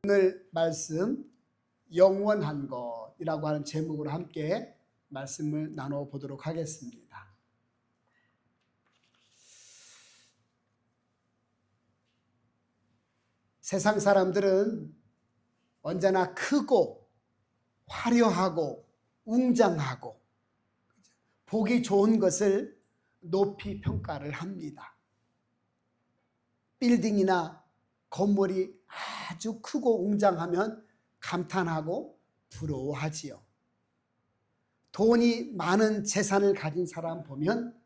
오늘 말씀 영원한 것이라고 하는 제목으로 함께 말씀을 나눠보도록 하겠습니다. 세상 사람들은 언제나 크고 화려하고 웅장하고 보기 좋은 것을 높이 평가를 합니다. 빌딩이나 건물이 아주 크고 웅장하면 감탄하고 부러워하지요. 돈이 많은 재산을 가진 사람 보면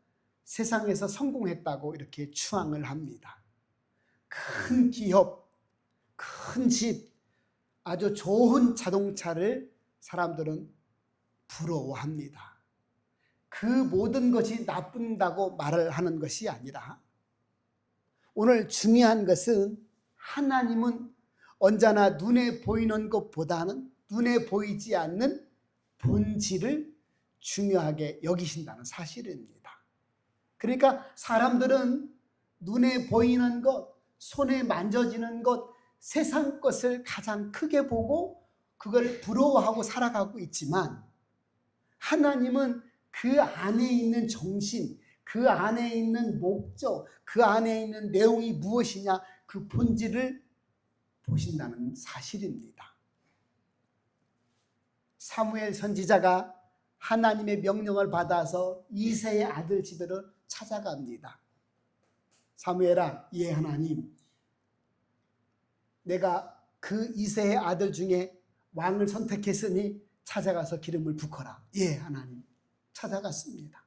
세상에서 성공했다고 이렇게 추앙을 합니다. 큰 기업, 큰 집, 아주 좋은 자동차를 사람들은 부러워합니다. 그 모든 것이 나쁜다고 말을 하는 것이 아니라 오늘 중요한 것은 하나님은 언제나 눈에 보이는 것보다는 눈에 보이지 않는 본질을 중요하게 여기신다는 사실입니다. 그러니까 사람들은 눈에 보이는 것, 손에 만져지는 것, 세상 것을 가장 크게 보고 그걸 부러워하고 살아가고 있지만 하나님은 그 안에 있는 정신, 그 안에 있는 목적, 그 안에 있는 내용이 무엇이냐, 그 본질을 보신다는 사실입니다. 사무엘 선지자가 하나님의 명령을 받아서 이새의 아들 집으로 찾아갑니다. 사무엘아, 예 하나님, 내가 그 이새의 아들 중에 왕을 선택했으니 찾아가서 기름을 붓거라. 예 하나님. 찾아갔습니다.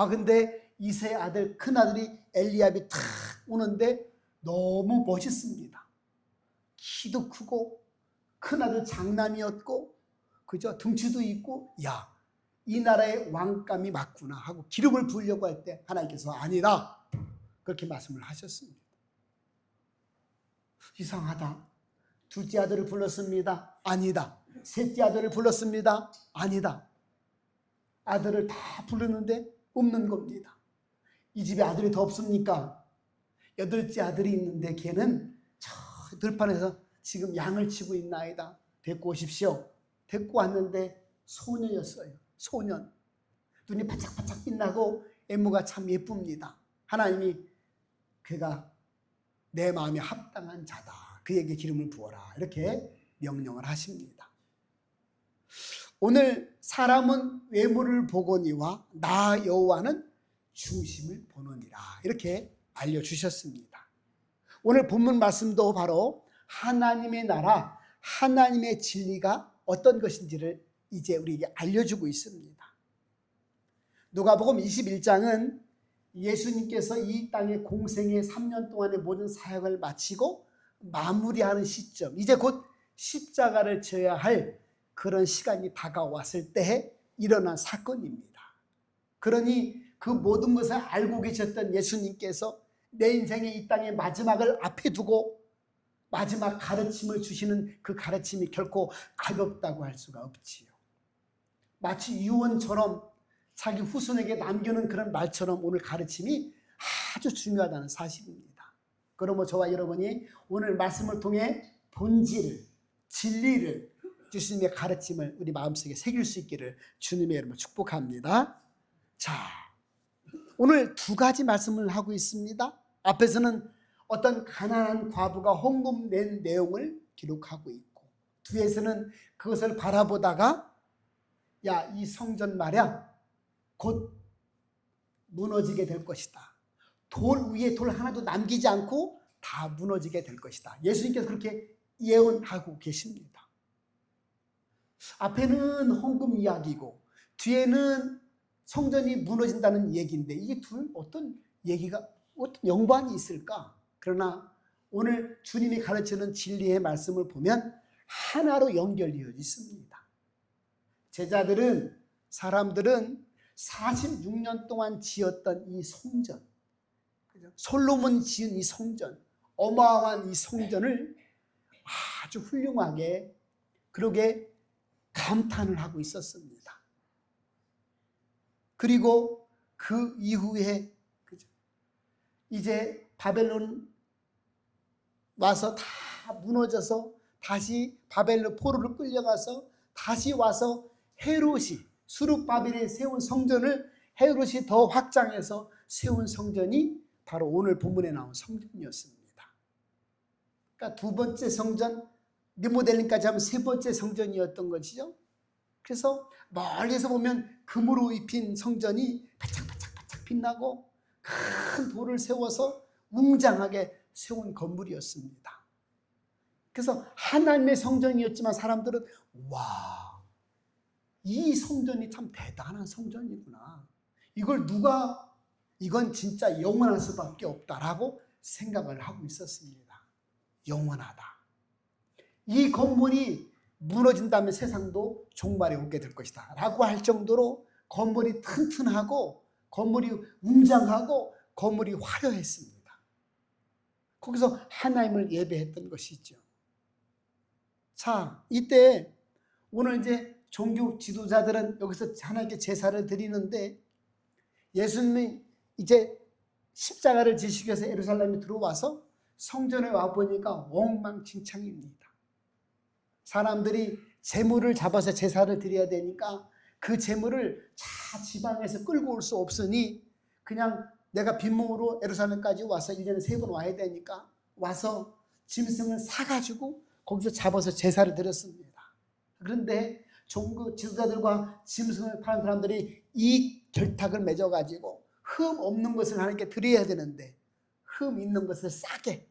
근데 이새의 아들 큰아들이 엘리압이 탁 오는데 너무 멋있습니다. 키도 크고 큰아들 장남이었고 그죠? 등치도 있고 이 나라의 왕감이 맞구나 하고 기름을 부으려고 할 때 하나님께서 아니다 그렇게 말씀을 하셨습니다. 이상하다. 둘째 아들을 불렀습니다. 아니다. 셋째 아들을 불렀습니다. 아니다. 아들을 다 부르는데 없는 겁니다. 이 집에 아들이 더 없습니까? 여덟째 아들이 있는데 걔는 저 들판에서 지금 양을 치고 있나이다. 데리고 오십시오. 데리고 왔는데 소년이었어요. 소년. 눈이 바짝바짝 빛나고 외모가 참 예쁩니다. 하나님이 그가 내 마음에 합당한 자다. 그에게 기름을 부어라. 이렇게 명령을 하십니다. 오늘 사람은 외모를 보거니와 나 여호와는 중심을 보느니라. 이렇게 알려주셨습니다. 오늘 본문 말씀도 바로 하나님의 나라, 하나님의 진리가 어떤 것인지를 이제 우리에게 알려주고 있습니다. 누가복음 21장은 예수님께서 이 땅의 공생의 3년 동안의 모든 사역을 마치고 마무리하는 시점, 이제 곧 십자가를 져야 할 그런 시간이 다가왔을 때에 일어난 사건입니다. 그러니 그 모든 것을 알고 계셨던 예수님께서 내 인생의 이 땅의 마지막을 앞에 두고 마지막 가르침을 주시는 그 가르침이 결코 가볍다고 할 수가 없지요. 마치 유언처럼 자기 후손에게 남겨놓은 그런 말처럼 오늘 가르침이 아주 중요하다는 사실입니다. 그러므로 저와 여러분이 오늘 말씀을 통해 본질을, 진리를, 주님의 가르침을 우리 마음속에 새길 수 있기를 주님의 이름으로 축복합니다. 자, 오늘 두 가지 말씀을 하고 있습니다. 앞에서는 어떤 가난한 과부가 헌금 낸 내용을 기록하고 있고, 뒤에서는 그것을 바라보다가 이 성전 말이야 곧 무너지게 될 것이다. 돌 위에 돌 하나도 남기지 않고 다 무너지게 될 것이다. 예수님께서 그렇게 예언하고 계십니다. 앞에는 헌금 이야기고 뒤에는 성전이 무너진다는 얘기인데 이게 둘 어떤 얘기가 어떤 연관이 있을까? 그러나 오늘 주님이 가르치는 진리의 말씀을 보면 하나로 연결되어 있습니다. 제자들은, 사람들은 46년 동안 지었던 이 성전, 솔로몬 지은 이 성전, 어마어마한 이 성전을 아주 훌륭하게 그러게 감탄을 하고 있었습니다. 그리고 그 이후에 이제 바벨론 와서 다 다 무너져서 다시 바벨론 포로로 끌려가서 다시 와서 헤롯이 수룹바벨이 세운 성전을 헤롯이 더 확장해서 세운 성전이 바로 오늘 본문에 나온 성전이었습니다. 그러니까 두 번째 성전, 리모델링까지 하면 세 번째 성전이었던 것이죠. 그래서 멀리서 보면 금으로 입힌 성전이 반짝반짝 빛나고 큰 돌을 세워서 웅장하게 세운 건물이었습니다. 그래서 하나님의 성전이었지만 사람들은 와, 이 성전이 참 대단한 성전이구나. 이건 진짜 영원할 수밖에 없다라고 생각을 하고 있었습니다. 영원하다. 이 건물이 무너진다면 세상도 종말에 오게 될 것이다 라고 할 정도로 건물이 튼튼하고 건물이 웅장하고 건물이 화려했습니다. 거기서 하나님을 예배했던 것이죠. 자, 이때 오늘 이제 종교 지도자들은 여기서 하나님께 제사를 드리는데 예수님이 이제 십자가를 지시기 위해서 예루살렘에 들어와서 성전에 와보니까 엉망진창입니다. 사람들이 제물을 잡아서 제사를 드려야 되니까 그 제물을 지방에서 끌고 올 수 없으니 그냥 내가 빈몸으로 예루살렘까지 와서 1년에 3번 와야 되니까 와서 짐승을 사가지고 거기서 잡아서 제사를 드렸습니다. 그런데 종교 지도자들과 짐승을 파는 사람들이 이 결탁을 맺어가지고 흠 없는 것을 하나님께 드려야 되는데 흠 있는 것을 싸게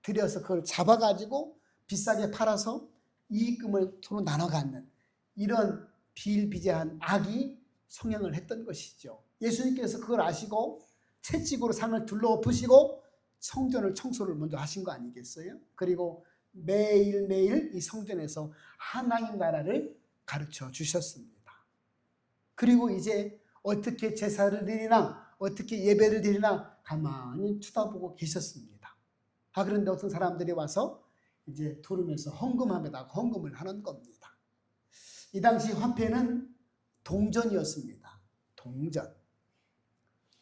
드려서 그걸 잡아가지고 비싸게 팔아서 이익금을 서로 나눠 갖는 이런 비일비재한 악이 성행을 했던 것이죠. 예수님께서 그걸 아시고 채찍으로 상을 둘러엎으시고 성전을 청소를 먼저 하신 거 아니겠어요? 그리고 매일매일 이 성전에서 하나님 나라를 가르쳐 주셨습니다. 그리고 이제 어떻게 제사를 드리나 어떻게 예배를 드리나 가만히 쳐다보고 계셨습니다. 그런데 어떤 사람들이 와서 이제 두르면서 헌금함에다 헌금을 하는 겁니다. 이 당시 화폐는 동전이었습니다. 동전.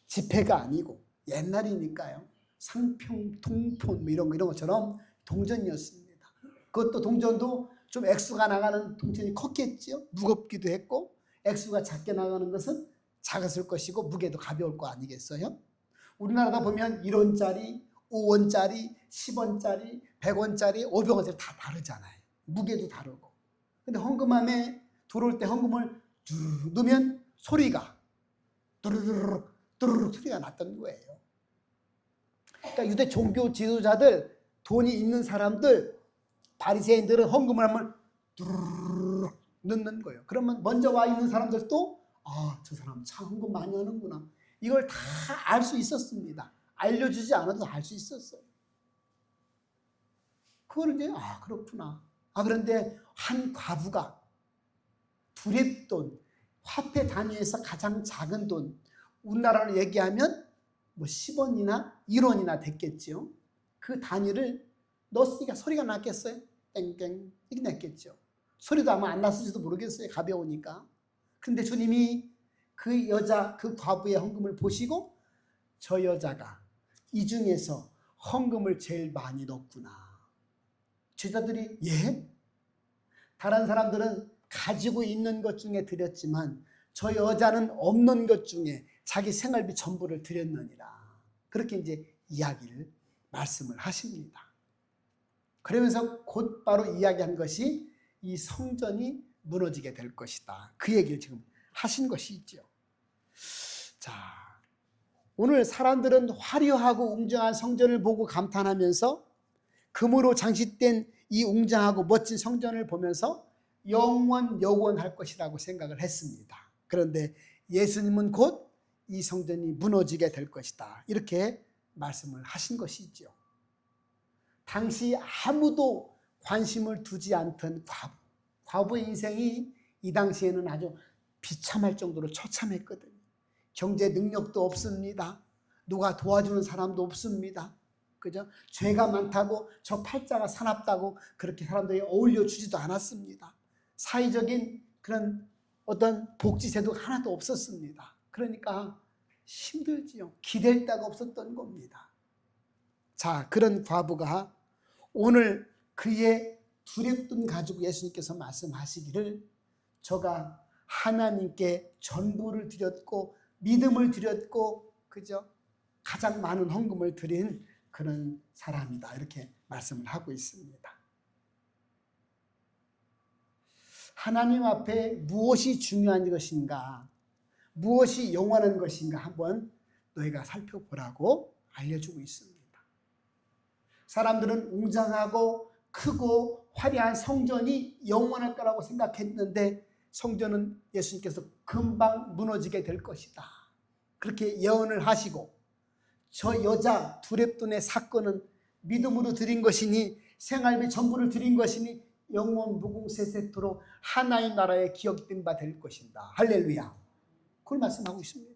지폐가 아니고 옛날이니까요. 상평, 통폰 이런 것처럼 동전이었습니다. 그것도 동전도 좀 액수가 나가는 동전이 컸겠죠. 무겁기도 했고 액수가 작게 나가는 것은 작았을 것이고 무게도 가벼울 거 아니겠어요? 우리나라다 보면 1원짜리, 5원짜리, 10원짜리, 100원짜리, 500원짜리 다 다르잖아요. 무게도 다르고. 근데 헌금함에 들어올 때 헌금을 두르륵 넣으면 소리가 두르륵 두르륵 소리가 났던 거예요. 그러니까 유대 종교 지도자들, 돈이 있는 사람들, 바리새인들은 헌금을 하면 두르륵 넣는 거예요. 그러면 먼저 와 있는 사람들도 저 사람 참 헌금 많이 하는구나. 이걸 다 알 수 있었습니다. 알려주지 않아도 알 수 있었어요. 그걸 이제 그렇구나. 그런데 한 과부가 두랩돈, 화폐 단위에서 가장 작은 돈, 우리나라로 얘기하면 뭐 10원이나 1원이나 됐겠죠. 그 단위를 넣었으니까 소리가 났겠어요? 땡땡 이렇게 났겠죠. 소리도 아마 안 났을지도 모르겠어요. 가벼우니까. 근데 주님이 그 여자, 그 과부의 헌금을 보시고 저 여자가 이 중에서 헌금을 제일 많이 넣었구나. 제자들이 예? 다른 사람들은 가지고 있는 것 중에 드렸지만 저 여자는 없는 것 중에 자기 생활비 전부를 드렸느니라. 그렇게 이제 이야기를 말씀을 하십니다. 그러면서 곧바로 이야기한 것이 이 성전이 무너지게 될 것이다. 그 얘기를 지금 하신 것이죠. 자, 오늘 사람들은 화려하고 웅장한 성전을 보고 감탄하면서 금으로 장식된 이 웅장하고 멋진 성전을 보면서 영원할 것이라고 생각을 했습니다. 그런데 예수님은 곧 이 성전이 무너지게 될 것이다. 이렇게 말씀을 하신 것이죠. 당시 아무도 관심을 두지 않던 과부의 인생이 이 당시에는 아주 비참할 정도로 처참했거든요. 경제 능력도 없습니다. 누가 도와주는 사람도 없습니다. 그죠? 죄가 많다고 저 팔자가 사납다고 그렇게 사람들이 어울려 주지도 않았습니다. 사회적인 그런 어떤 복지제도가 하나도 없었습니다. 그러니까 힘들지요. 기댈 데가 없었던 겁니다. 자, 그런 과부가 오늘 그의 두렵돈 가지고 예수님께서 말씀하시기를 저가 하나님께 전부를 드렸고 믿음을 드렸고 그죠? 가장 많은 헌금을 드린 그런 사람이다 이렇게 말씀을 하고 있습니다. 하나님 앞에 무엇이 중요한 것인가, 무엇이 영원한 것인가 한번 너희가 살펴보라고 알려주고 있습니다. 사람들은 웅장하고 크고 화려한 성전이 영원할 거라고 생각했는데 성전은 예수님께서 금방 무너지게 될 것이다. 그렇게 예언을 하시고 저 여자 두렙돈의 사건은 믿음으로 드린 것이니 생활비 전부를 드린 것이니 영원 무궁세세토록 하나님 나라에 기억된 바 될 것이다. 할렐루야. 그걸 말씀하고 있습니다.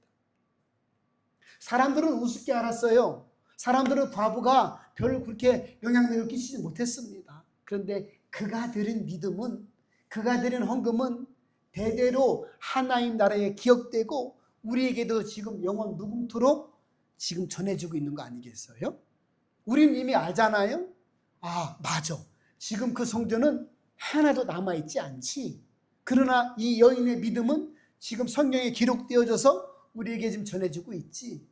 사람들은 우습게 알았어요. 사람들은 과부가 별 그렇게 영향력을 끼치지 못했습니다. 그런데 그가 드린 믿음은, 그가 드린 헌금은 대대로 하나님 나라에 기억되고 우리에게도 지금 영원 무궁토록 지금 전해주고 있는 거 아니겠어요? 우리는 이미 알잖아요. 아, 맞아. 지금 그 성전은 하나도 남아있지 않지. 그러나 이 여인의 믿음은 지금 성경에 기록되어져서 우리에게 지금 전해지고 있지.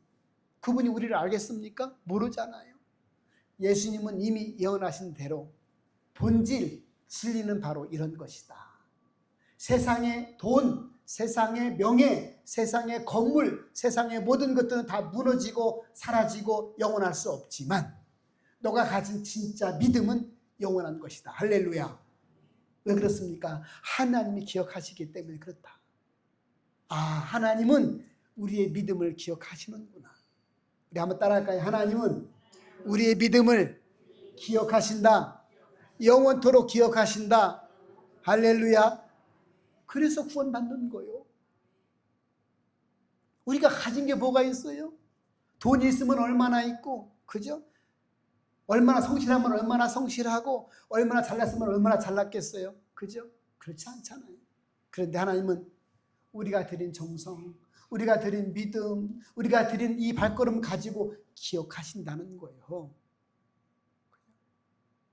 그분이 우리를 알겠습니까? 모르잖아요. 예수님은 이미 예언하신 대로 본질, 진리는 바로 이런 것이다. 세상의 돈, 세상의 명예, 세상의 건물, 세상의 모든 것들은 다 무너지고 사라지고 영원할 수 없지만 너가 가진 진짜 믿음은 영원한 것이다. 할렐루야. 왜 그렇습니까? 하나님이 기억하시기 때문에 그렇다. 아, 하나님은 우리의 믿음을 기억하시는구나. 우리 한번 따라할까요? 하나님은 우리의 믿음을 기억하신다. 영원토록 기억하신다. 할렐루야. 그래서 구원받는 거예요. 우리가 가진 게 뭐가 있어요? 돈이 있으면 얼마나 있고, 그죠? 얼마나 성실하면 얼마나 성실하고, 얼마나 잘났으면 얼마나 잘났겠어요? 그죠? 그렇지 않잖아요. 그런데 하나님은 우리가 드린 정성, 우리가 드린 믿음, 우리가 드린 이 발걸음 가지고 기억하신다는 거예요.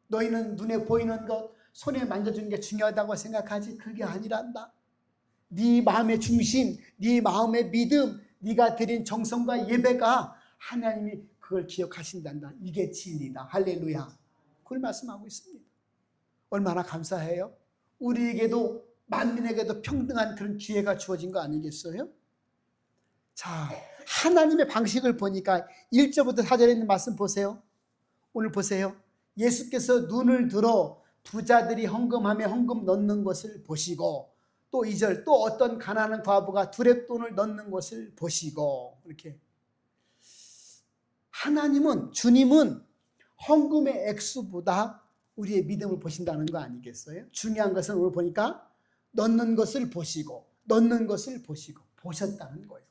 너희는 눈에 보이는 것, 손에 만져주는 게 중요하다고 생각하지 그게 아니란다. 네 마음의 중심, 네 마음의 믿음, 네가 드린 정성과 예배가 하나님이 그걸 기억하신단다. 이게 진리다. 할렐루야. 그걸 말씀하고 있습니다. 얼마나 감사해요. 우리에게도 만민에게도 평등한 그런 기회가 주어진 거 아니겠어요? 자, 하나님의 방식을 보니까 1절부터 4절에 있는 말씀 보세요. 오늘 보세요. 예수께서 눈을 들어 부자들이 헌금함에 헌금 넣는 것을 보시고 또 2절 또 어떤 가난한 과부가 두렙돈을 넣는 것을 보시고 이렇게 하나님은 주님은 헌금의 액수보다 우리의 믿음을 보신다는 거 아니겠어요? 중요한 것은 오늘 보니까 넣는 것을 보시고 넣는 것을 보시고 보셨다는 거예요.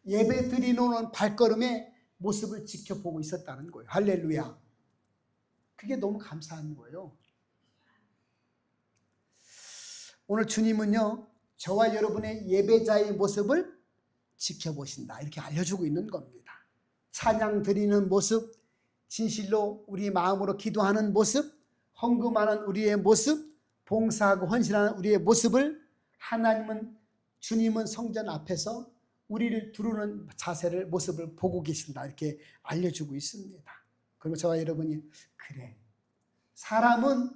예배 드리는 발걸음의 모습을 지켜보고 있었다는 거예요. 할렐루야. 그게 너무 감사한 거예요. 오늘 주님은요, 저와 여러분의 예배자의 모습을 지켜보신다. 이렇게 알려주고 있는 겁니다. 찬양 드리는 모습, 진실로 우리 마음으로 기도하는 모습, 헌금하는 우리의 모습, 봉사하고 헌신하는 우리의 모습을 하나님은, 주님은 성전 앞에서 우리를 두르는 자세를, 모습을 보고 계신다. 이렇게 알려주고 있습니다. 그리고 저와 여러분이 그래, 사람은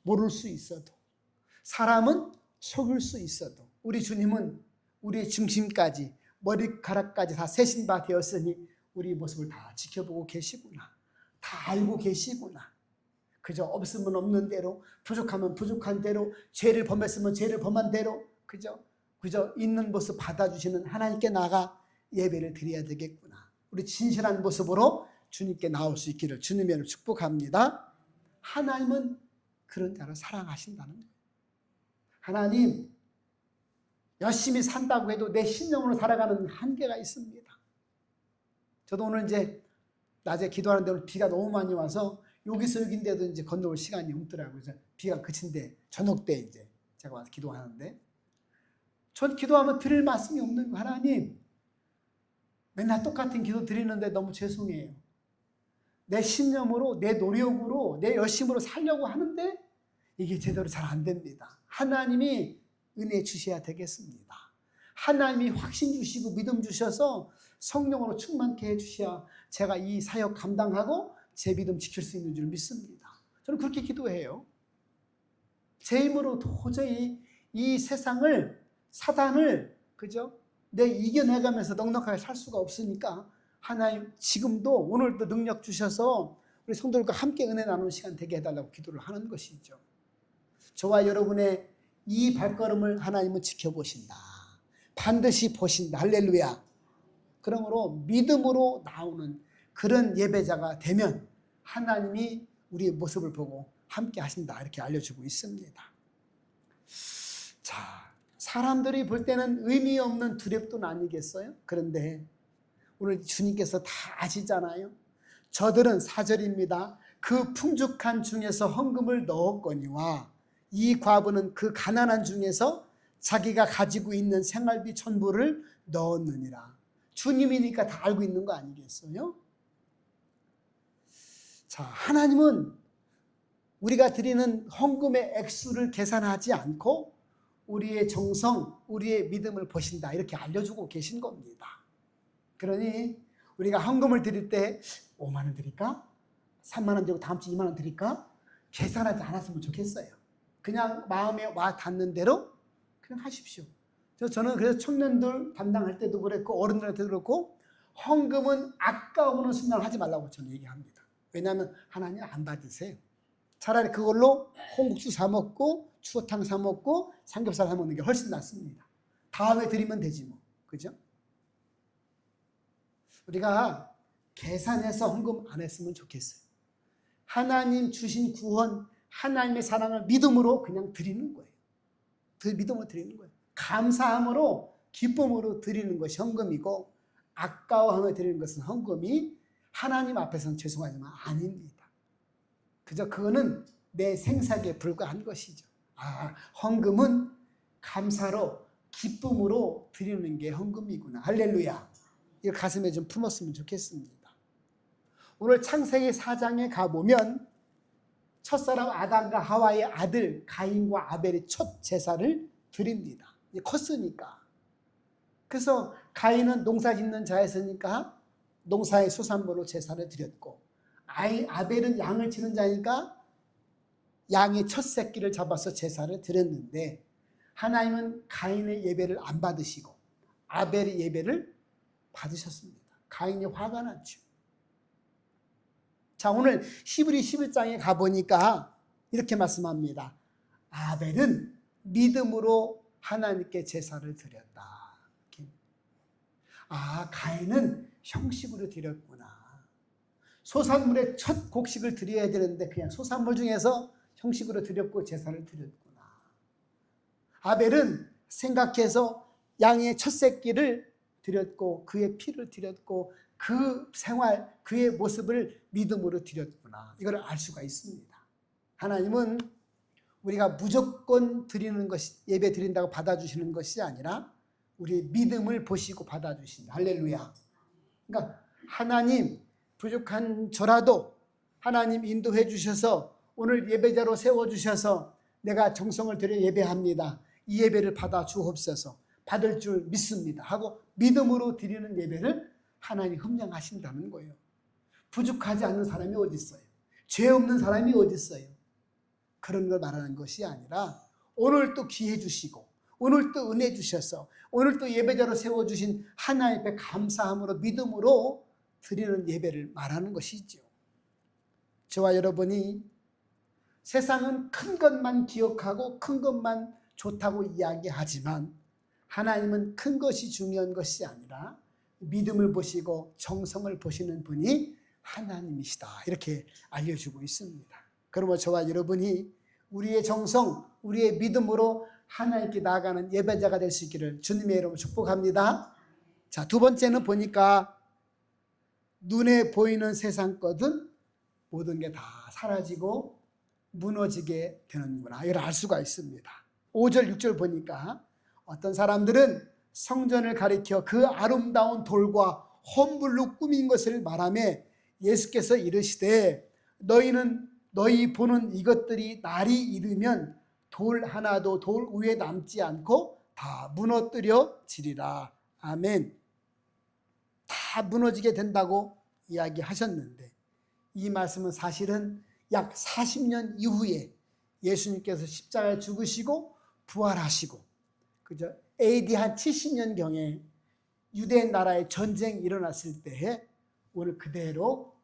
모를 수 있어도, 사람은 속을 수 있어도 우리 주님은 우리의 중심까지 머리카락까지 다 세신 바 되었으니 우리 모습을 다 지켜보고 계시구나. 다 알고 계시구나. 그저 없으면 없는 대로, 부족하면 부족한 대로, 죄를 범했으면 죄를 범한 대로 그저 있는 모습 받아주시는 하나님께 나가 예배를 드려야 되겠구나. 우리 진실한 모습으로 주님께 나올 수 있기를 주님의 축복합니다. 하나님은 그런 자를 사랑하신다는 거예요. 하나님, 열심히 산다고 해도 내 신념으로 살아가는 한계가 있습니다. 저도 오늘 이제 낮에 기도하는데 오늘 비가 너무 많이 와서 여기서 여기인데도 이제 건너올 시간이 없더라고요. 그래서 비가 그친데 저녁 때 이제 제가 와서 기도하는데 전 기도하면 드릴 말씀이 없는 거예요. 하나님, 맨날 똑같은 기도 드리는데 너무 죄송해요. 내 신념으로, 내 노력으로, 내 열심으로 살려고 하는데 이게 제대로 잘 안 됩니다. 하나님이 은혜 주셔야 되겠습니다. 하나님이 확신 주시고 믿음 주셔서 성령으로 충만케 해주셔야 제가 이 사역 감당하고 제 믿음 지킬 수 있는 줄 믿습니다. 저는 그렇게 기도해요. 제 힘으로 도저히 이 세상을, 사단을, 그죠? 내 이겨내가면서 넉넉하게 살 수가 없으니까 하나님 지금도 오늘도 능력 주셔서 우리 성도들과 함께 은혜 나누는 시간 되게 해달라고 기도를 하는 것이죠. 저와 여러분의 이 발걸음을 하나님은 지켜보신다. 반드시 보신다. 할렐루야. 그러므로 믿음으로 나오는 그런 예배자가 되면 하나님이 우리의 모습을 보고 함께 하신다. 이렇게 알려주고 있습니다. 자, 사람들이 볼 때는 의미 없는 두렵돈 아니겠어요? 그런데 오늘 주님께서 다 아시잖아요. 저들은 4절입니다. 그 풍족한 중에서 헌금을 넣었거니와 이 과부는 그 가난한 중에서 자기가 가지고 있는 생활비 전부를 넣었느니라. 주님이니까 다 알고 있는 거 아니겠어요? 자, 하나님은 우리가 드리는 헌금의 액수를 계산하지 않고 우리의 정성, 우리의 믿음을 보신다. 이렇게 알려주고 계신 겁니다. 그러니 우리가 헌금을 드릴 때 5만 원 드릴까? 3만 원 드리고 다음 주 2만 원 드릴까? 계산하지 않았으면 좋겠어요. 그냥 마음에 와 닿는 대로 그냥 하십시오. 저는 그래서 청년들 담당할 때도 그랬고 어른들한테도 그렇고 헌금은 아까우는 순간 하지 말라고 저는 얘기합니다. 왜냐하면 하나님 안 받으세요. 차라리 그걸로 홍국수 사 먹고 추어탕 사 먹고 삼겹살 사 먹는 게 훨씬 낫습니다. 다음에 드리면 되지 뭐. 그죠? 우리가 계산해서 헌금 안 했으면 좋겠어요. 하나님 주신 구원, 하나님의 사랑을 믿음으로 그냥 드리는 거예요. 믿음으로 드리는 거예요. 감사함으로, 기쁨으로 드리는 것이 헌금이고 아까워하며 드리는 것은 헌금이 하나님 앞에서는 죄송하지만 아닙니다. 그저 그거는 내 생사에 불과한 것이죠. 헌금은 감사로, 기쁨으로 드리는 게 헌금이구나. 할렐루야. 이거 가슴에 좀 품었으면 좋겠습니다. 오늘 창세기 4장에 가보면 첫사람 아담과 하와의 아들 가인과 아벨이 첫 제사를 드립니다. 이제 컸으니까. 그래서 가인은 농사 짓는 자였으니까 농사의 수산물로 제사를 드렸고 아벨은 양을 치는 자니까 양의 첫 새끼를 잡아서 제사를 드렸는데 하나님은 가인의 예배를 안 받으시고 아벨의 예배를 받으셨습니다. 가인이 화가 났죠. 자, 오늘 히브리 11장에 가보니까 이렇게 말씀합니다. 아벨은 믿음으로 하나님께 제사를 드렸다. 가인은 형식으로 드렸구나. 소산물의 첫 곡식을 드려야 되는데 그냥 소산물 중에서 형식으로 드렸고 제사를 드렸구나. 아벨은 생각해서 양의 첫 새끼를 드렸고 그의 피를 드렸고 그 생활, 그의 모습을 믿음으로 드렸구나. 이걸 알 수가 있습니다. 하나님은 우리가 무조건 드리는 것이, 예배 드린다고 받아주시는 것이 아니라 우리의 믿음을 보시고 받아주신다. 할렐루야. 그러니까 하나님 부족한 저라도 하나님 인도해 주셔서 오늘 예배자로 세워주셔서 내가 정성을 들여 예배합니다. 이 예배를 받아 주옵소서. 받을 줄 믿습니다. 하고 믿음으로 드리는 예배를 하나님 흠량하신다는 거예요. 부족하지 않는 사람이 어디 있어요? 죄 없는 사람이 어디 있어요? 그런 걸 말하는 것이 아니라 오늘 또 기회 주시고 오늘 또 은혜 주셔서 오늘 또 예배자로 세워주신 하나님 앞에 감사함으로 믿음으로 드리는 예배를 말하는 것이죠. 저와 여러분이 세상은 큰 것만 기억하고 큰 것만 좋다고 이야기하지만 하나님은 큰 것이 중요한 것이 아니라 믿음을 보시고 정성을 보시는 분이 하나님이시다. 이렇게 알려주고 있습니다. 그러므로 저와 여러분이 우리의 정성, 우리의 믿음으로 하나님께 나아가는 예배자가 될 수 있기를 주님의 이름으로 축복합니다. 자, 두 번째는 보니까 눈에 보이는 세상 것은 모든 게 다 사라지고 무너지게 되는구나. 이걸 알 수가 있습니다. 5절, 6절 보니까 어떤 사람들은 성전을 가리켜 그 아름다운 돌과 헌물로 꾸민 것을 말하며 예수께서 이르시되 너희 보는 이것들이 날이 이르면 돌 하나도 돌 위에 남지 않고 다 무너뜨려지리라. 아멘. 다 무너지게 된다고 이야기하셨는데 이 말씀은 사실은 약 40년 이후에 예수님께서 십자가에 죽으시고 부활하시고 그죠? AD 한 70년경에 유대 나라의 전쟁이 일어났을 때에 오늘 그대로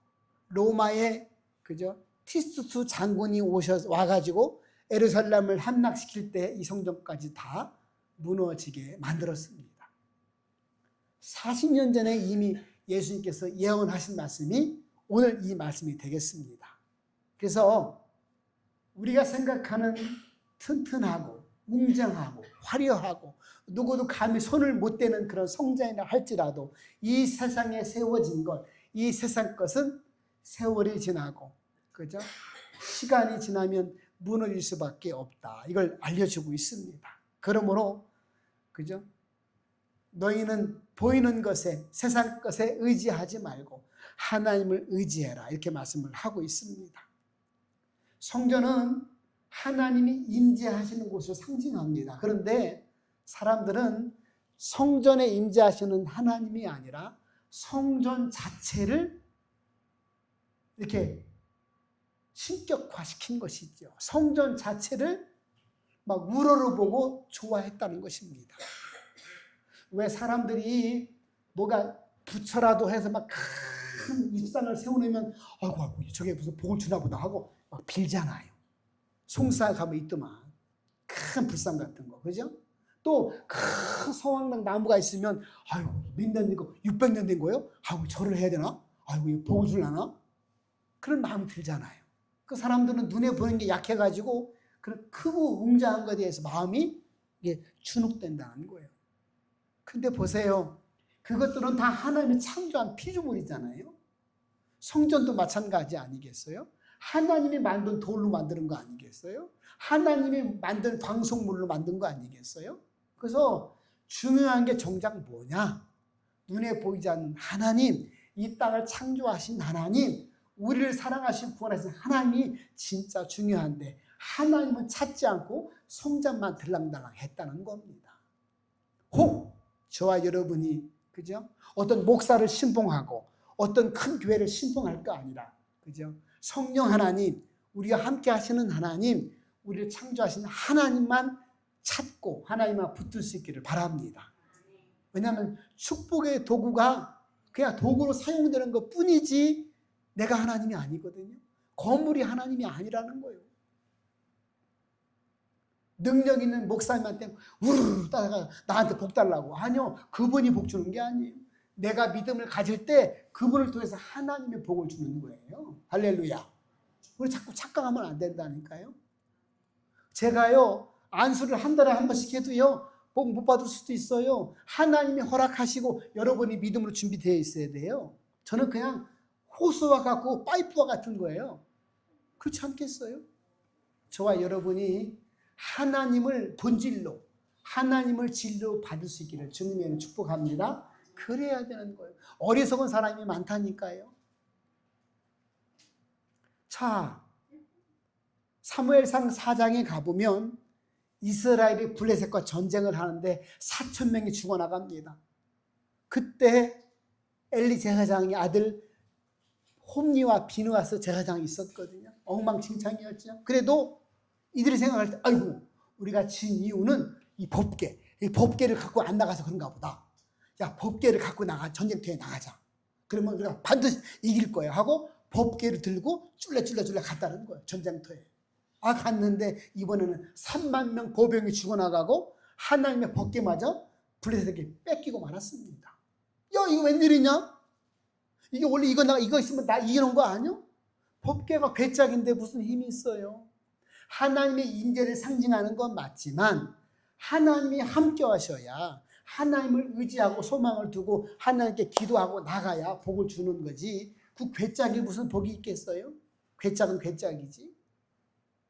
로마의 그죠? 티투스 장군이 와가지고 예루살렘을 함락시킬 때 이 성전까지 다 무너지게 만들었습니다. 40년 전에 이미 예수님께서 예언하신 말씀이 오늘 이 말씀이 되겠습니다. 그래서 우리가 생각하는 튼튼하고 웅장하고 화려하고 누구도 감히 손을 못 대는 그런 성전이라 할지라도 이 세상에 세워진 것, 이 세상 것은 세월이 지나고 그죠? 시간이 지나면 무너질 수밖에 없다. 이걸 알려주고 있습니다. 그러므로 그죠? 너희는 보이는 것에 세상 것에 의지하지 말고 하나님을 의지해라. 이렇게 말씀을 하고 있습니다. 성전은 하나님이 임재하시는 곳을 상징합니다. 그런데 사람들은 성전에 임재하시는 하나님이 아니라 성전 자체를 이렇게 신격화시킨 것이죠. 성전 자체를 막 우러러보고 좋아했다는 것입니다. 왜 사람들이 뭐가 부처라도 해서 막 큰 입상을 세워놓으면 아이고 저게 무슨 복을 주나 보다 하고 막 빌잖아요. 송사 가면 있더만 큰 불상 같은 거, 그죠? 또 큰 성황당 나무가 있으면 아이고 몇 년 된 거, 600년 된 거요? 아이고 절을 해야 되나? 아이고 이거 복을 주려나? 그런 마음 들잖아요. 그 사람들은 눈에 보이는 게 약해가지고 그런 크고 웅장한 것에 대해서 마음이 이게 주눅된다는 거예요. 근데 보세요. 그것들은 다 하나님이 창조한 피조물이잖아요. 성전도 마찬가지 아니겠어요? 하나님이 만든 돌로 만드는 거 아니겠어요? 하나님이 만든 광석물로 만든 거 아니겠어요? 그래서 중요한 게 정작 뭐냐? 눈에 보이지 않는 하나님, 이 땅을 창조하신 하나님, 우리를 사랑하신 구원하신 하나님이 진짜 중요한데 하나님은 찾지 않고 성전만 들랑달랑 했다는 겁니다. 혹 저와 여러분이 그죠? 어떤 목사를 신봉하고 어떤 큰 교회를 신봉할 거 아니라 그죠? 성령 하나님, 우리가 함께 하시는 하나님, 우리를 창조하신 하나님만 찾고 하나님만 붙들 수 있기를 바랍니다. 왜냐하면 축복의 도구가 그냥 도구로 사용되는 것 뿐이지 내가 하나님이 아니거든요. 건물이 하나님이 아니라는 거예요. 능력 있는 목사님한테 우르르 따라가 나한테 복 달라고. 아니요. 그분이 복 주는 게 아니에요. 내가 믿음을 가질 때 그분을 통해서 하나님의 복을 주는 거예요. 할렐루야. 우리 자꾸 착각하면 안 된다니까요. 제가요 안수를 한 달에 한 번씩 해도요 복 못 받을 수도 있어요. 하나님이 허락하시고 여러분이 믿음으로 준비되어 있어야 돼요. 저는 그냥 호수와 같고 파이프와 같은 거예요. 그렇지 않겠어요? 저와 여러분이 하나님을 본질로 하나님을 진리로 받을 수 있기를 주님의 축복합니다. 그래야 되는 거예요. 어리석은 사람이 많다니까요. 자, 사무엘상 4장에 가보면 이스라엘이 블레셋과 전쟁을 하는데 4,000명이 죽어나갑니다. 그때 엘리 제사장의 아들 홈니와 비느하스 제사장이 있었거든요. 엉망진창이었죠. 그래도 이들이 생각할 때 아이고 우리가 진 이유는 이 법궤를 갖고 안 나가서 그런가 보다. 야 법궤를 갖고 나가 전쟁터에 나가자. 그러면 우리가 반드시 이길 거야 하고 법궤를 들고 쫄래쫄래 갔다는 거예요. 전쟁터에. 갔는데 이번에는 3만 명 보병이 죽어나가고 하나님의 법궤마저 블레셋에게 뺏기고 말았습니다. 야 이거 웬일이냐? 이게 원래 이거 있으면 나 이기는 거 아니야? 법궤가 괴짝인데 무슨 힘이 있어요? 하나님의 임재를 상징하는 건 맞지만 하나님이 함께 하셔야 하나님을 의지하고 소망을 두고 하나님께 기도하고 나가야 복을 주는 거지. 그 괴짝이 무슨 복이 있겠어요? 괴짝은 괴짝이지.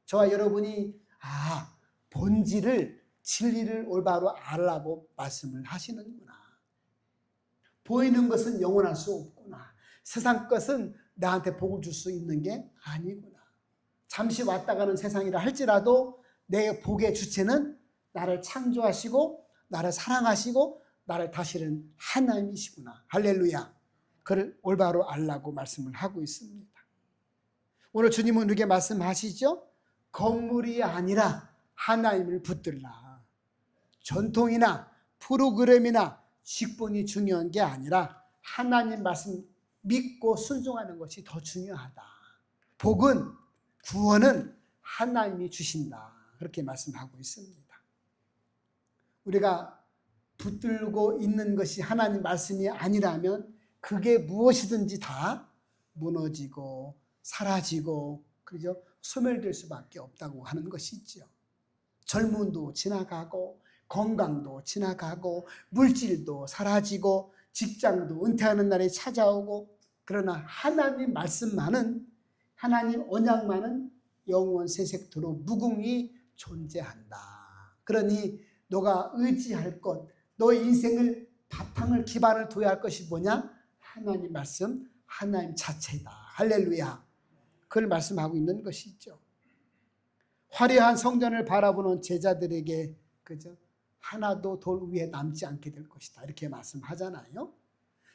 저와 여러분이 본질을 진리를 올바로 알라고 말씀을 하시는구나. 보이는 것은 영원할 수 없구나. 세상 것은 나한테 복을 줄 수 있는 게 아니구나. 잠시 왔다 가는 세상이라 할지라도 내 복의 주체는 나를 창조하시고 나를 사랑하시고 나를 다스리는 하나님이시구나. 할렐루야. 그를 올바로 알라고 말씀을 하고 있습니다. 오늘 주님은 우리에게 말씀하시죠. 건물이 아니라 하나님을 붙들라. 전통이나 프로그램이나 직분이 중요한 게 아니라 하나님 말씀 믿고 순종하는 것이 더 중요하다. 복은, 구원은 하나님이 주신다. 그렇게 말씀하고 있습니다. 우리가 붙들고 있는 것이 하나님 말씀이 아니라면 그게 무엇이든지 다 무너지고 사라지고, 그죠? 소멸될 수밖에 없다고 하는 것이 있죠. 젊음도 지나가고 건강도 지나가고 물질도 사라지고 직장도 은퇴하는 날이 찾아오고, 그러나 하나님 말씀만은, 하나님 언약만은 영원 세색토록 무궁히 존재한다. 그러니 너가 의지할 것, 너의 인생을 바탕을 기반을 둬야 할 것이 뭐냐? 하나님 말씀, 하나님 자체다. 할렐루야. 그걸 말씀하고 있는 것이죠. 화려한 성전을 바라보는 제자들에게, 그죠? 하나도 돌 위에 남지 않게 될 것이다. 이렇게 말씀하잖아요.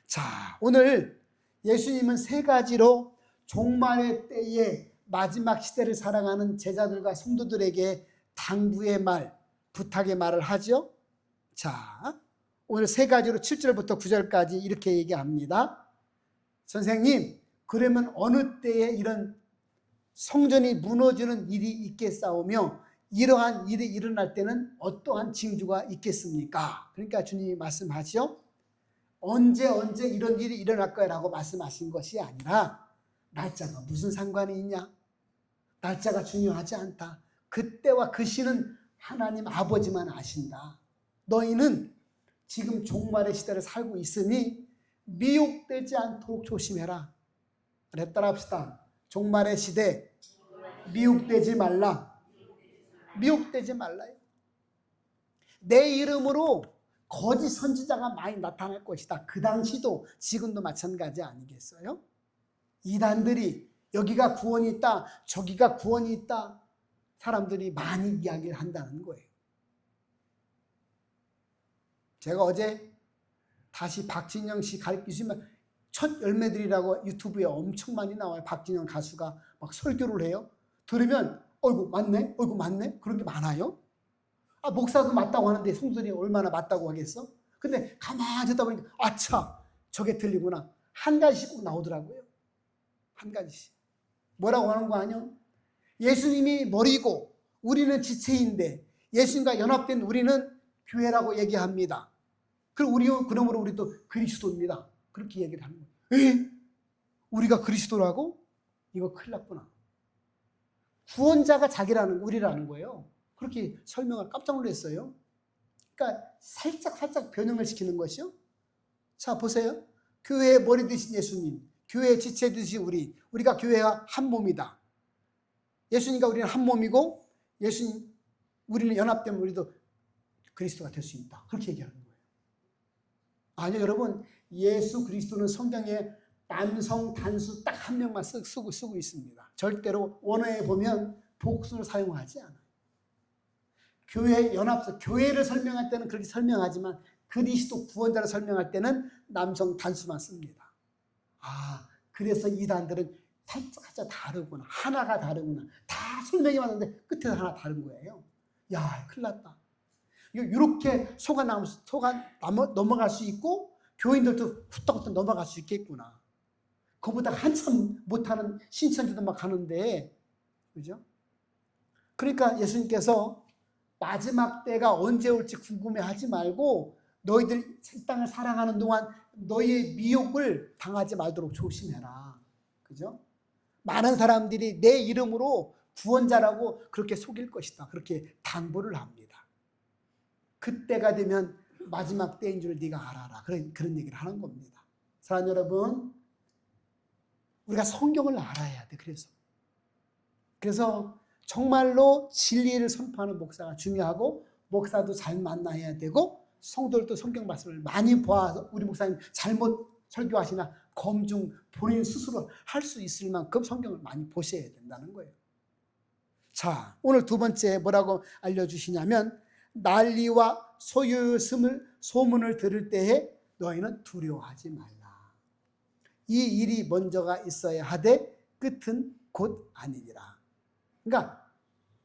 자, 오늘 예수님은 세 가지로 종말의 때에 마지막 시대를 살아가는 제자들과 성도들에게 당부의 말, 부탁의 말을 하죠. 자, 오늘 세 가지로 7절부터 9절까지 이렇게 얘기합니다. 선생님, 그러면 어느 때에 이런 성전이 무너지는 일이 있겠사오며 이러한 일이 일어날 때는 어떠한 징조가 있겠습니까? 그러니까 주님이 말씀하시죠. 언제 이런 일이 일어날 거라고 말씀하신 것이 아니라 날짜가 무슨 상관이 있냐? 날짜가 중요하지 않다. 그때와 그 시는 하나님 아버지만 아신다. 너희는 지금 종말의 시대를 살고 있으니 미혹되지 않도록 조심해라. 그래, 따라합시다. 종말의 시대, 미혹되지 말라. 미혹되지 말라요. 내 이름으로 거짓 선지자가 많이 나타날 것이다. 그 당시도 지금도 마찬가지 아니겠어요? 이단들이 여기가 구원이 있다, 저기가 구원이 있다, 사람들이 많이 이야기를 한다는 거예요. 제가 어제 다시 박진영 씨 가르치시면 첫 열매들이라고 유튜브에 엄청 많이 나와요. 박진영 가수가 막 설교를 해요. 들으면 어이구 맞네, 어이구 맞네, 그런 게 많아요. 아, 목사도 맞다고 하는데 성도들이 얼마나 맞다고 하겠어? 근데 가만히 듣다 보니까 아차, 저게 틀리구나. 한 가지씩 꼭 나오더라고요. 한 가지씩. 뭐라고 하는 거 아니요? 예수님이 머리고 우리는 지체인데 예수님과 연합된 우리는 교회라고 얘기합니다. 그러므로 우리도 그리스도입니다. 그렇게 얘기를 하는 거예요. 에? 우리가 그리스도라고? 이거 큰일 났구나. 구원자가 자기라는, 우리라는 거예요. 그렇게 설명을 깜짝 놀랐어요. 그러니까 살짝 변형을 시키는 것이요. 자, 보세요. 교회의 머리 되신 예수님, 교회의 지체 되신 우리가 교회와 한 몸이다. 예수님과 우리는 한 몸이고 예수님, 우리는 연합되면 우리도 그리스도가 될 수 있다. 그렇게 얘기하는 거예요. 아니요, 여러분, 예수 그리스도는 성경에 남성 단수 딱 한 명만 쓰고 있습니다. 절대로 원어에 보면 복수를 사용하지 않아요. 교회 연합, 교회를 설명할 때는 그렇게 설명하지만 그리스도 구원자를 설명할 때는 남성 단수만 씁니다. 아, 그래서 이단들은 살짝 다르구나. 하나가 다르구나. 다 설명이 왔는데 끝에서 하나 다른 거예요. 야, 큰일 났다. 이렇게 속아 넘어갈 수 있고 교인들도 후딱후딱 넘어갈 수 있겠구나. 그보다 한참 못하는 신천지도 막 가는데, 그죠? 그러니까 예수님께서 마지막 때가 언제 올지 궁금해하지 말고 너희들 이 땅을 살아가는 동안 너희의 미혹을 당하지 말도록 조심해라. 그죠? 많은 사람들이 내 이름으로 구원자라고 그렇게 속일 것이다. 그렇게 당부를 합니다. 그때가 되면 마지막 때인 줄 네가 알아라. 그런 얘기를 하는 겁니다. 사랑하는 여러분, 우리가 성경을 알아야 돼. 그래서 정말로 진리를 선포하는 목사가 중요하고 목사도 잘 만나야 되고 성도들도 성경 말씀을 많이 보아서 우리 목사님 잘못 설교하시나 검증 본인 스스로 할 수 있을 만큼 성경을 많이 보셔야 된다는 거예요. 자, 오늘 두 번째 뭐라고 알려주시냐면 난리와 소문을 들을 때에 너희는 두려워하지 말라. 이 일이 먼저가 있어야 하되 끝은 곧 아니니라. 그러니까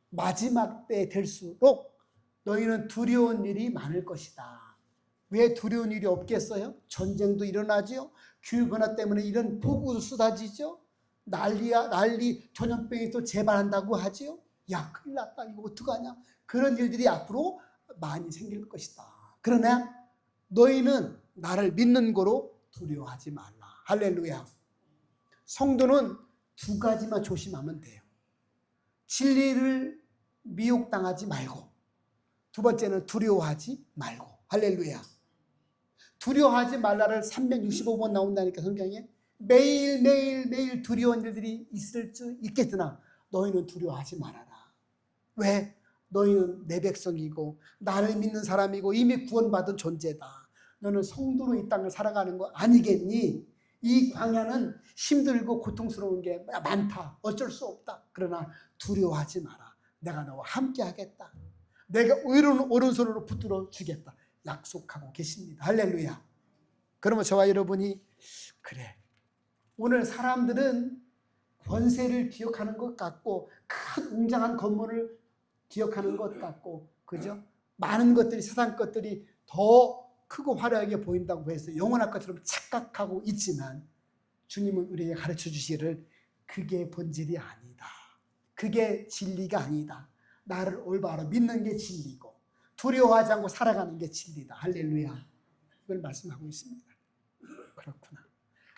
마지막 때 될수록 너희는 두려운 일이 많을 것이다. 왜 두려운 일이 없겠어요? 전쟁도 일어나죠. 기후변화 때문에 이런 폭우도 쏟아지죠. 난리, 전염병이 또 재발한다고 하지요. 야, 큰일 났다. 이거 어떡하냐. 그런 일들이 앞으로 많이 생길 것이다. 그러나 너희는 나를 믿는 거로 두려워하지 말라. 할렐루야. 성도는 두 가지만 조심하면 돼요. 진리를 미혹당하지 말고, 두 번째는 두려워하지 말고. 할렐루야. 두려워하지 말라를 365번 나온다니까 성경에. 매일 두려운 일들이 있을 수 있겠으나 너희는 두려워하지 말아라. 왜? 너희는 내 백성이고 나를 믿는 사람이고 이미 구원받은 존재다. 너는 성도로 이 땅을 살아가는 거 아니겠니? 이 광야는 힘들고 고통스러운 게 많다. 어쩔 수 없다. 그러나 두려워하지 마라. 내가 너와 함께 하겠다. 내가 오른손으로 붙들어 주겠다. 약속하고 계십니다. 할렐루야. 그러면 저와 여러분이 그래, 오늘 사람들은 권세를 기억하는 것 같고 큰 웅장한 건물을 기억하는 것 같고, 그죠? 많은 것들이, 세상 것들이 더 크고 화려하게 보인다고 해서 영원할 것처럼 착각하고 있지만 주님은 우리에게 가르쳐 주시기를 그게 본질이 아니다. 그게 진리가 아니다. 나를 올바로 믿는 게 진리고 두려워하지 않고 살아가는 게 진리다. 할렐루야. 이걸 말씀하고 있습니다. 그렇구나.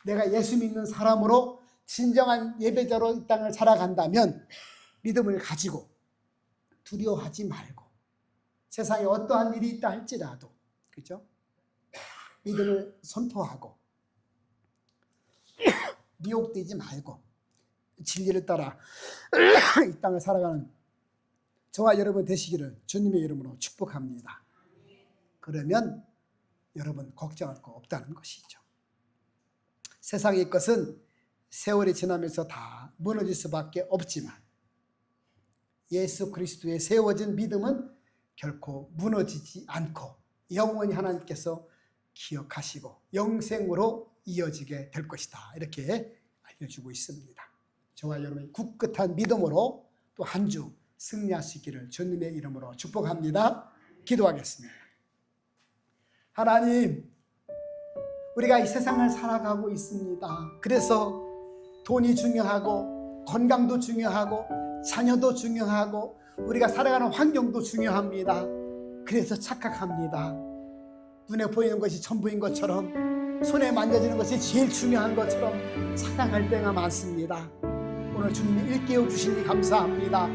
내가 예수 믿는 사람으로 진정한 예배자로 이 땅을 살아간다면 믿음을 가지고 두려워하지 말고 세상에 어떠한 일이 있다 할지라도, 그죠? 믿음을 선포하고 미혹되지 말고 진리를 따라 이 땅을 살아가는 저와 여러분 되시기를 주님의 이름으로 축복합니다. 그러면 여러분 걱정할 거 없다는 것이죠. 세상의 것은 세월이 지나면서 다 무너질 수밖에 없지만 예수 그리스도의 세워진 믿음은 결코 무너지지 않고 영원히 하나님께서 기억하시고 영생으로 이어지게 될 것이다. 이렇게 알려주고 있습니다. 저와 여러분이 굳건한 믿음으로 또 한 주 승리할 수 있기를 주님의 이름으로 축복합니다. 기도하겠습니다. 하나님, 우리가 이 세상을 살아가고 있습니다. 그래서 돈이 중요하고 건강도 중요하고 자녀도 중요하고 우리가 살아가는 환경도 중요합니다. 그래서 착각합니다. 눈에 보이는 것이 전부인 것처럼, 손에 만져지는 것이 제일 중요한 것처럼 착각할 때가 많습니다. 오늘 주님이 일깨워 주시니 감사합니다.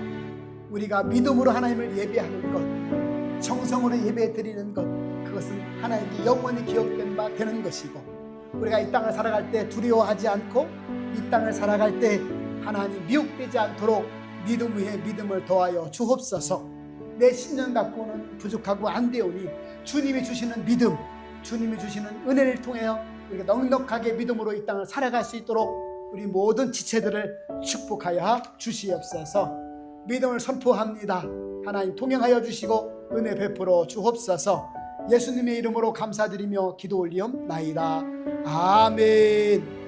우리가 믿음으로 하나님을 예배하는 것, 정성으로 예배 드리는 것, 그것은 하나님께 영원히 기억된 바 되는 것이고, 우리가 이 땅을 살아갈 때 두려워하지 않고 이 땅을 살아갈 때 하나님 미혹되지 않도록 믿음 위에 믿음을 더하여 주옵소서. 내 신념 갖고는 부족하고 안 되오니 주님이 주시는 믿음, 주님이 주시는 은혜를 통하여 우리가 넉넉하게 믿음으로 이 땅을 살아갈 수 있도록 우리 모든 지체들을 축복하여 주시옵소서. 믿음을 선포합니다. 하나님 동행하여 주시고 은혜 베풀어 주옵소서. 예수님의 이름으로 감사드리며 기도 올리옵나이다. 아멘.